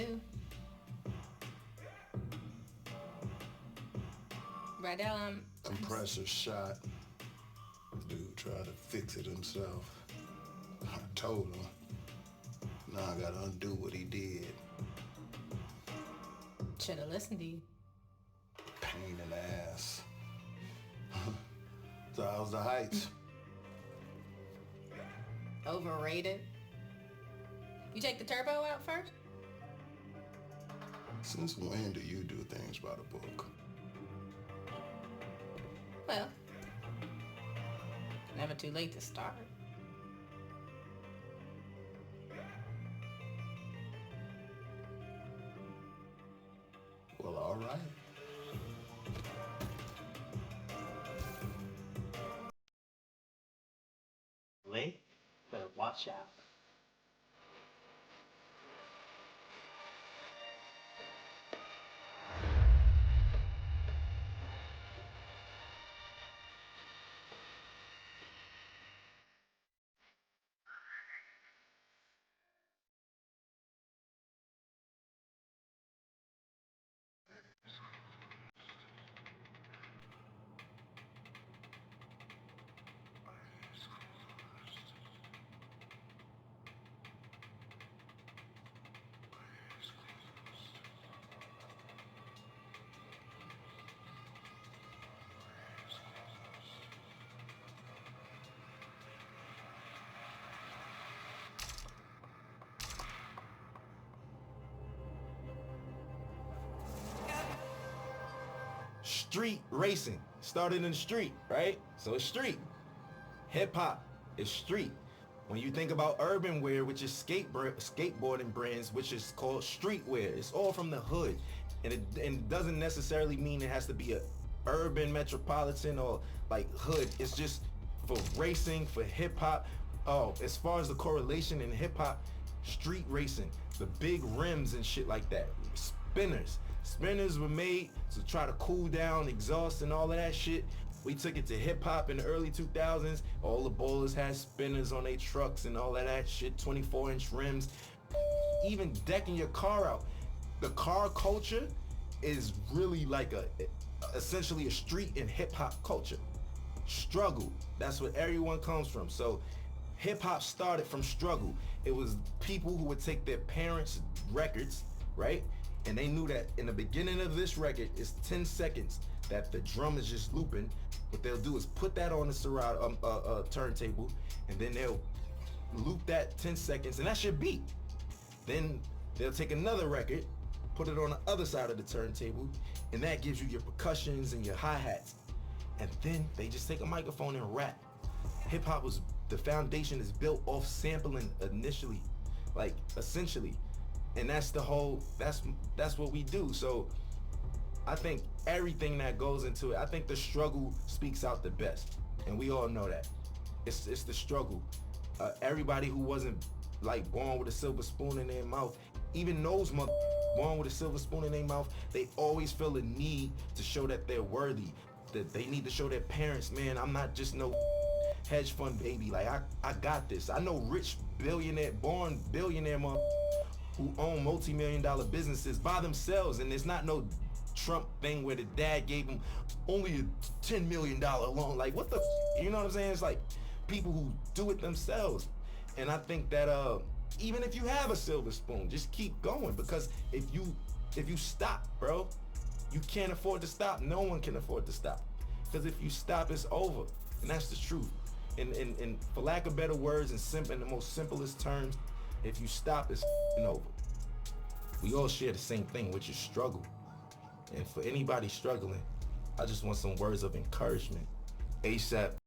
too. Right now, Compressor shot. Dude tried to fix it himself. I told him. Now I gotta undo what he did. should have listened to you. Pain in the ass. So how's the heights? Overrated. You take the turbo out first? Since when do you do things by the book? Well, never too late to start. Well, all right. Lee, better watch out. Street racing started in the street, right? So it's street. Hip hop is street. When you think about urban wear, which is skateboarding brands, which is called streetwear, it's all from the hood. And it doesn't necessarily mean it has to be a urban metropolitan or like hood. It's just for racing, for hip hop. Oh, as far as the correlation in hip hop, street racing, the big rims and shit like that, spinners. Spinners were made to try to cool down exhaust and all of that shit. We took it to hip hop in the early 2000s. All the bowlers had spinners on their trucks and all of that shit, 24-inch rims. Even decking your car out. The car culture is really like essentially a street and hip hop culture. Struggle, that's what everyone comes from. So hip hop started from struggle. It was people who would take their parents' records, right? And they knew that in the beginning of this record, it's 10 seconds that the drum is just looping. What they'll do is put that on the turntable, and then they'll loop that 10 seconds, and that's your beat. Then they'll take another record, put it on the other side of the turntable, and that gives you your percussions and your hi-hats. And then they just take a microphone and rap. Hip hop was, the foundation is built off sampling initially, like essentially. And that's the whole, that's what we do. So I think everything that goes into it, I think the struggle speaks out the best. And we all know that. It's the struggle. Everybody who wasn't like born with a silver spoon in their mouth, even those born with a silver spoon in their mouth, they always feel a need to show that they're worthy. That they need to show their parents, man, I'm not just no hedge fund baby. Like I got this. I know rich billionaire, born billionaire who own multi-million-dollar businesses by themselves, and there's not no Trump thing where the dad gave him only a $10 million loan. Like, what the you know what I'm saying? It's like people who do it themselves. And I think that even if you have a silver spoon, just keep going, because if you stop, bro, you can't afford to stop. No one can afford to stop, because if you stop, it's over. And that's the truth. And for lack of better words, in the most simplest terms, if you stop, it's over. We all share the same thing, which is struggle. And for anybody struggling, I just want some words of encouragement. ASAP.